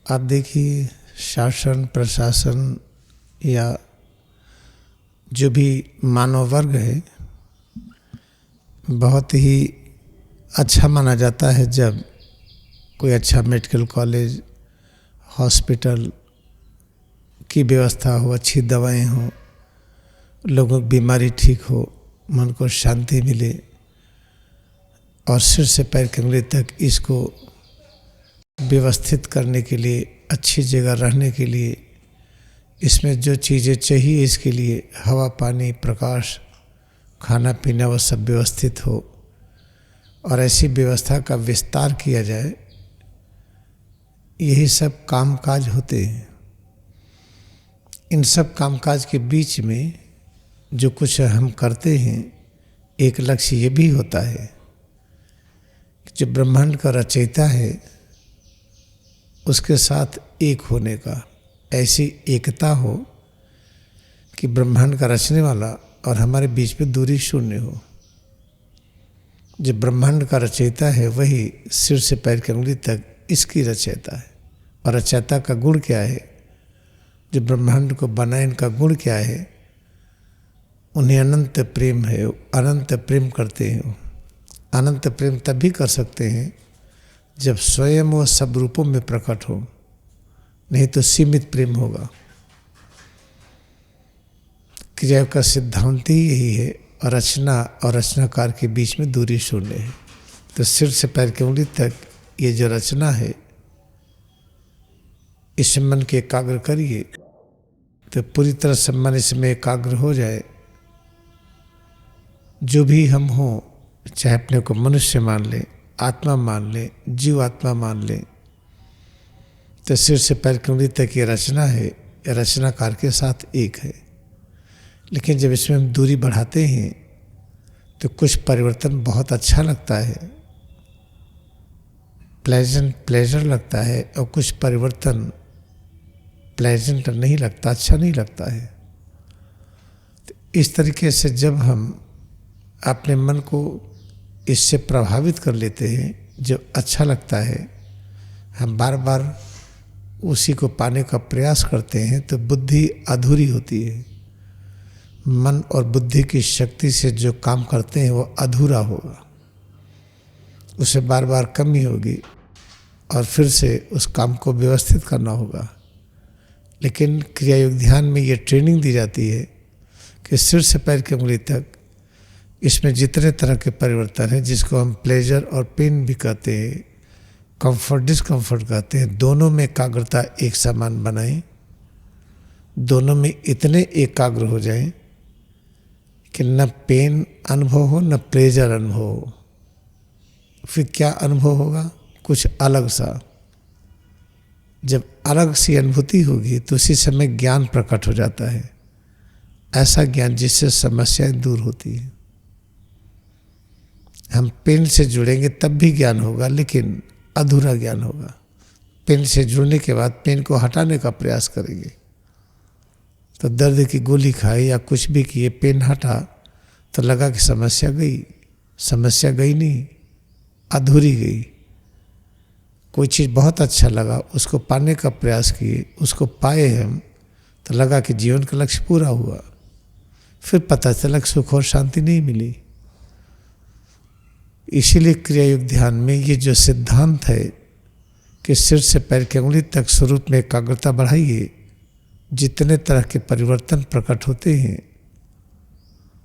आप देखिए, शासन प्रशासन या जो भी मानव वर्ग है, बहुत ही अच्छा माना जाता है जब कोई अच्छा मेडिकल कॉलेज, हॉस्पिटल की व्यवस्था हो, अच्छी दवाएं हो, लोगों की बीमारी ठीक हो, मन को शांति मिले और सिर से पैर की उंगली तक इसको व्यवस्थित करने के लिए, अच्छी जगह रहने के लिए, इसमें जो चीज़ें चाहिए इसके लिए हवा, पानी, प्रकाश, खाना पीना वो सब व्यवस्थित हो और ऐसी व्यवस्था का विस्तार किया जाए। यही सब कामकाज होते हैं। इन सब कामकाज के बीच में जो कुछ हम करते हैं, एक लक्ष्य ये भी होता है कि जो ब्रह्मांड का रचयिता है उसके साथ एक होने का, ऐसी एकता हो कि ब्रह्मांड का रचने वाला और हमारे बीच में दूरी शून्य हो। जो ब्रह्मांड का रचयिता है वही सिर से पैर की उंगली तक इसकी रचयिता है। और रचयिता का गुण क्या है? जो ब्रह्मांड को बनाए, इनका गुण क्या है? उन्हें अनंत प्रेम है, अनंत प्रेम करते हैं। अनंत प्रेम तभी कर सकते हैं जब स्वयं वो सब रूपों में प्रकट हो, नहीं तो सीमित प्रेम होगा। क्रिया का सिद्धांत ही यही है और रचना और रचनाकार के बीच में दूरी शून्य है। तो सिर से पैर की उंगली तक ये जो रचना है, इस मन के एकाग्र करिए तो पूरी तरह से मन इसमें एकाग्र हो जाए। जो भी हम हों, चाहे अपने को मनुष्य मान लें, आत्मा मान लें, जीव आत्मा मान लें, तो सिर से पैर की उंगली तक ये रचना है, ये रचनाकार के साथ एक है। लेकिन जब इसमें हम दूरी बढ़ाते हैं तो कुछ परिवर्तन बहुत अच्छा लगता है, प्लेजर लगता है, और कुछ परिवर्तन प्लेजेंट नहीं लगता, अच्छा नहीं लगता है। तो इस तरीके से जब हम अपने मन को इससे प्रभावित कर लेते हैं, जो अच्छा लगता है, हम बार बार उसी को पाने का प्रयास करते हैं, तो बुद्धि अधूरी होती है। मन और बुद्धि की शक्ति से जो काम करते हैं वो अधूरा होगा, उसे बार बार कमी होगी और फिर से उस काम को व्यवस्थित करना होगा। लेकिन क्रिया योग ध्यान में ये ट्रेनिंग दी जाती है कि सिर से पैर की उंगली तक इसमें जितने तरह के परिवर्तन हैं, जिसको हम प्लेजर और पेन भी कहते हैं, कंफर्ट डिस्कम्फर्ट कहते हैं, दोनों में एकाग्रता एक समान बनाएं। दोनों में इतने एकाग्र हो जाएं कि न पेन अनुभव हो न प्लेजर अनुभव हो। फिर क्या अनुभव होगा? कुछ अलग सा। जब अलग सी अनुभूति होगी तो उसी समय ज्ञान प्रकट हो जाता है। ऐसा ज्ञान जिससे समस्याएं दूर होती हैं। हम पेन से जुड़ेंगे तब भी ज्ञान होगा, लेकिन अधूरा ज्ञान होगा। पेन से जुड़ने के बाद पेन को हटाने का प्रयास करेंगे तो दर्द की गोली खाई या कुछ भी किए, पेन हटा तो लगा कि समस्या गई। समस्या गई नहीं, अधूरी गई। कोई चीज़ बहुत अच्छा लगा, उसको पाने का प्रयास किए, उसको पाए हम, तो लगा कि जीवन का लक्ष्य पूरा हुआ। फिर पता चला कि सुख और शांति नहीं मिली। इसीलिए क्रिया योग ध्यान में ये जो सिद्धांत है कि सिर से पैर की उंगली तक स्वरूप में एकाग्रता बढ़ाइए, जितने तरह के परिवर्तन प्रकट होते हैं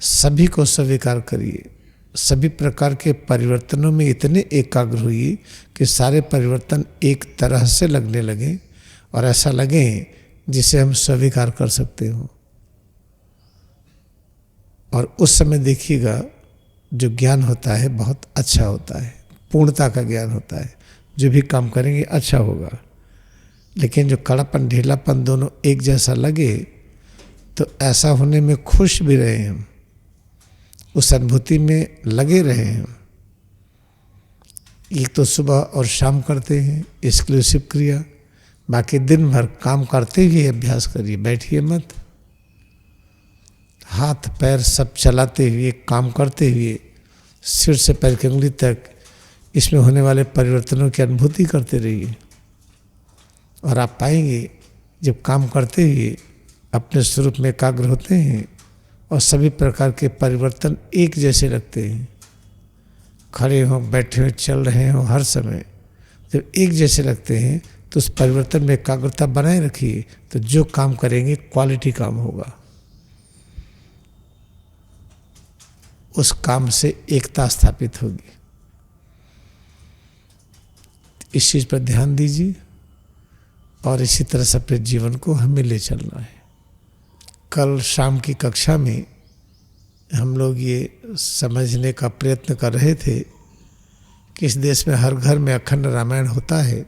सभी को स्वीकार करिए। सभी प्रकार के परिवर्तनों में इतने एकाग्र हुई कि सारे परिवर्तन एक तरह से लगने लगे और ऐसा लगे जिसे हम स्वीकार कर सकते हो। और उस समय देखिएगा जो ज्ञान होता है बहुत अच्छा होता है, पूर्णता का ज्ञान होता है। जो भी काम करेंगे अच्छा होगा। लेकिन जो कड़ापन ढीलापन दोनों एक जैसा लगे तो ऐसा होने में खुश भी रहे हम, उस अनुभूति में लगे रहे हम। एक तो सुबह और शाम करते हैं एक्सक्लूसिव क्रिया, बाकी दिन भर काम करते हुए अभ्यास करिए, बैठिए मत। हाथ पैर सब चलाते हुए, काम करते हुए, सिर से पैर की उंगली तक इसमें होने वाले परिवर्तनों की अनुभूति करते रहिए। और आप पाएंगे जब काम करते हुए अपने स्वरूप में एकाग्र होते हैं और सभी प्रकार के परिवर्तन एक जैसे लगते हैं, खड़े हों, बैठे हों, चल रहे हों, हर समय जब एक जैसे लगते हैं तो उस परिवर्तन में एकाग्रता बनाए रखिए, तो जो काम करेंगे क्वालिटी काम होगा। उस काम से एकता स्थापित होगी। इस चीज पर ध्यान दीजिए और इसी तरह से अपने जीवन को हमें ले चलना है। कल शाम की कक्षा में हम लोग ये समझने का प्रयत्न कर रहे थे कि इस देश में हर घर में अखंड रामायण होता है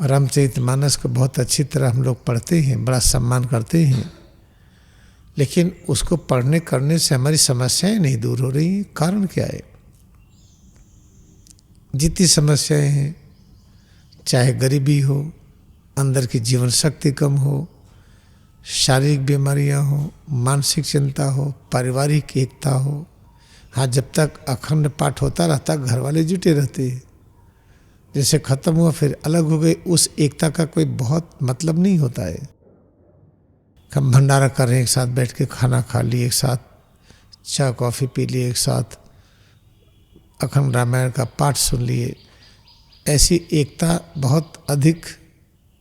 और रामचरितमानस को बहुत अच्छी तरह हम लोग पढ़ते हैं, बड़ा सम्मान करते हैं, लेकिन उसको पढ़ने करने से हमारी समस्याएं नहीं दूर हो रही। कारण क्या है? जितनी समस्याएं हैं, चाहे गरीबी हो, अंदर की जीवन शक्ति कम हो, शारीरिक बीमारियां हो, मानसिक चिंता हो, पारिवारिक एकता हो, हाँ, जब तक अखंड पाठ होता रहता घर वाले जुटे रहते हैं, जैसे खत्म हुआ फिर अलग हो गए, उस एकता का कोई बहुत मतलब नहीं होता है। हम भंडारा कर रहे हैं, एक साथ बैठ के खाना खा लिए, एक साथ चाय कॉफ़ी पी लिए, एक साथ अखंड रामायण का पाठ सुन लिए, ऐसी एकता बहुत अधिक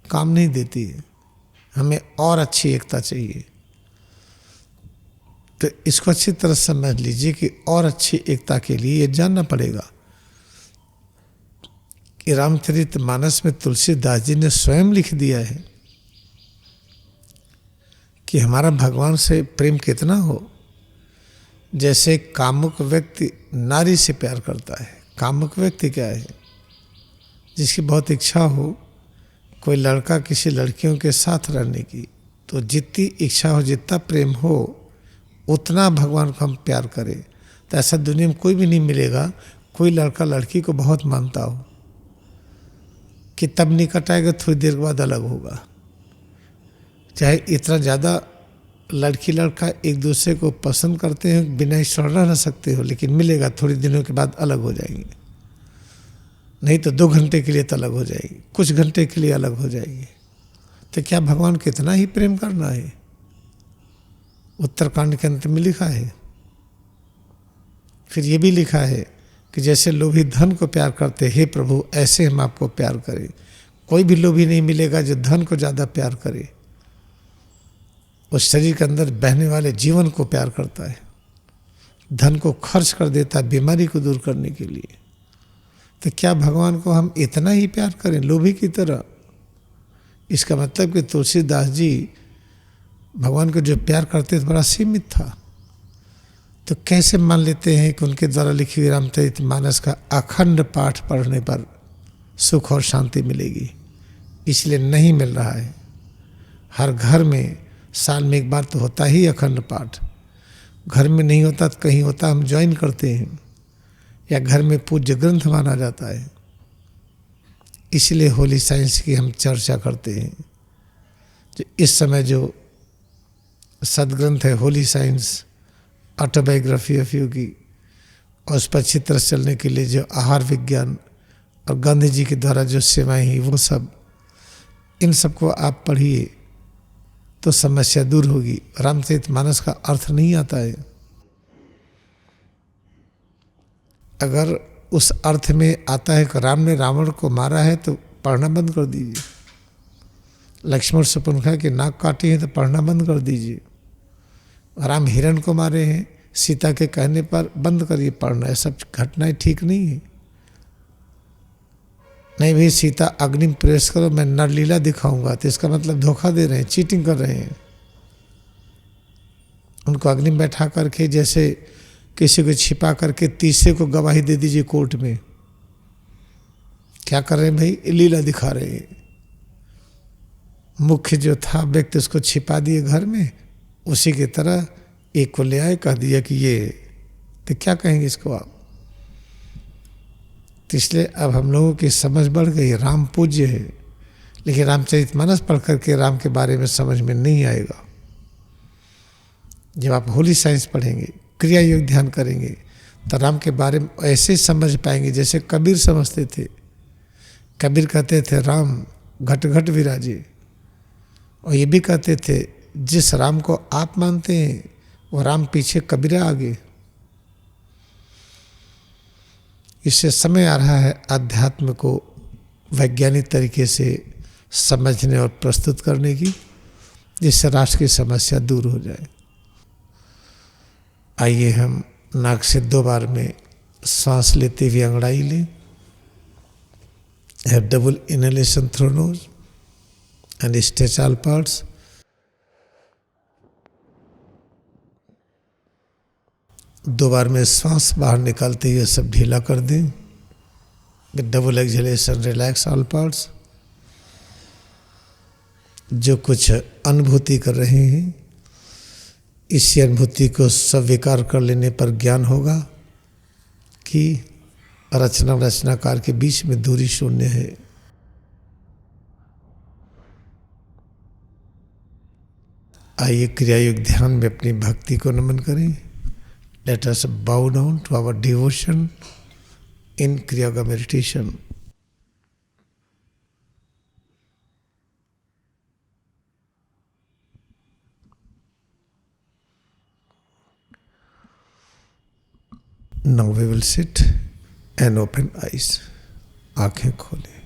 काम नहीं देती है। हमें और अच्छी एकता चाहिए। तो इसको अच्छी तरह समझ लीजिए कि और अच्छी एकता के लिए ये जानना पड़ेगा कि रामचरितमानस में तुलसीदास जी ने स्वयं लिख दिया है कि हमारा भगवान से प्रेम कितना हो। जैसे कामुक व्यक्ति नारी से प्यार करता है। कामुक व्यक्ति क्या है? जिसकी बहुत इच्छा हो कोई लड़का किसी लड़कियों के साथ रहने की, तो जितनी इच्छा हो, जितना प्रेम हो, उतना भगवान को हम प्यार करें। तो ऐसा दुनिया में कोई भी नहीं मिलेगा कोई लड़का लड़की को बहुत मानता हो कि तब निकट आएगा, थोड़ी देर के बाद अलग होगा। चाहे इतना ज़्यादा लड़की लड़का एक दूसरे को पसंद करते हैं, बिना ईश्वर रह सकते हो, लेकिन मिलेगा, थोड़ी दिनों के बाद अलग हो जाएंगे। नहीं तो 2 घंटे के लिए तो अलग हो जाएगी, कुछ घंटे के लिए अलग हो जाएगी। तो क्या भगवान को इतना ही प्रेम करना है? उत्तरकांड के अंत में लिखा है। फिर ये भी लिखा है कि जैसे लोभी धन को प्यार करते, हे प्रभु ऐसे हम आपको प्यार करें। कोई भी लोभी नहीं मिलेगा जो धन को ज़्यादा प्यार करे। उस शरीर के अंदर बहने वाले जीवन को प्यार करता है, धन को खर्च कर देता है बीमारी को दूर करने के लिए। तो क्या भगवान को हम इतना ही प्यार करें लोभी की तरह? इसका मतलब कि तुलसीदास जी भगवान को जो प्यार करते थे बड़ा सीमित था। तो कैसे मान लेते हैं कि उनके द्वारा लिखी हुई रामचरितमानस का अखंड पाठ पढ़ने पर सुख और शांति मिलेगी? इसलिए नहीं मिल रहा है। हर घर में साल में एक बार तो होता ही अखंड पाठ। घर में नहीं होता तो कहीं होता, हम ज्वाइन करते हैं, या घर में पूज्य ग्रंथ माना जाता है। इसलिए होली साइंस की हम चर्चा करते हैं। जो इस समय जो सदग्रंथ है होली साइंस, ऑटोबायोग्राफी ऑफ योगी, और उस पर अच्छी तरह चलने के लिए जो आहार विज्ञान और गांधी जी के द्वारा जो सेवाएं हैं, वो सब, इन सबको आप पढ़िए तो समस्या दूर होगी। रामचरितमानस का अर्थ नहीं आता है। अगर उस अर्थ में आता है कि राम ने रावण को मारा है तो पढ़ना बंद कर दीजिए। लक्ष्मण शूर्पणखा की नाक काटी है तो पढ़ना बंद कर दीजिए। राम हिरण को मारे हैं सीता के कहने पर, बंद करिए पढ़ना। ये सब घटनाएं ठीक नहीं है। नहीं भाई, सीता अग्नि में प्रवेश करो, मैं नरलीला दिखाऊंगा, तो इसका मतलब धोखा दे रहे हैं, चीटिंग कर रहे हैं। उनको अग्नि में बैठा करके जैसे किसी को छिपा करके तीसरे को गवाही दे दीजिए कोर्ट में। क्या कर रहे हैं भाई? लीला दिखा रहे हैं। मुख्य जो था व्यक्ति उसको छिपा दिए घर में, उसी की तरह एक को ले आए, कह दिया कि ये, तो क्या कहेंगे इसको आप? तो इसलिए अब हम लोगों की समझ बढ़ गई। राम पूज्य है, लेकिन रामचरितमानस पढ़ करके राम के बारे में समझ में नहीं आएगा। जब आप होली साइंस पढ़ेंगे, क्रिया योग ध्यान करेंगे, तो राम के बारे में ऐसे समझ पाएंगे जैसे कबीर समझते थे। कबीर कहते थे राम घट घट विराजे। और ये भी कहते थे जिस राम को आप मानते हैं वो राम पीछे कबीरा आगे। इससे समय आ रहा है अध्यात्म को वैज्ञानिक तरीके से समझने और प्रस्तुत करने की, जिससे राष्ट्र की समस्या दूर हो जाए। आइए हम नाक से 2 बार में सांस लेते हुए अंगड़ाई लें। Have double inhalation through nose and stretch all parts. दो बार में श्वास बाहर निकालते हुए सब ढीला कर दें। Double exhalation, relax all parts. जो कुछ अनुभूति कर रहे हैं इसी अनुभूति को स्वीकार कर लेने पर ज्ञान होगा कि रचनाकार के बीच में दूरी शून्य है। आइए क्रियायुक्त ध्यान में अपनी भक्ति को नमन करें। Let us bow down to our devotion in Kriya Yoga meditation. Now we will sit and open eyes. आंखें खोलें।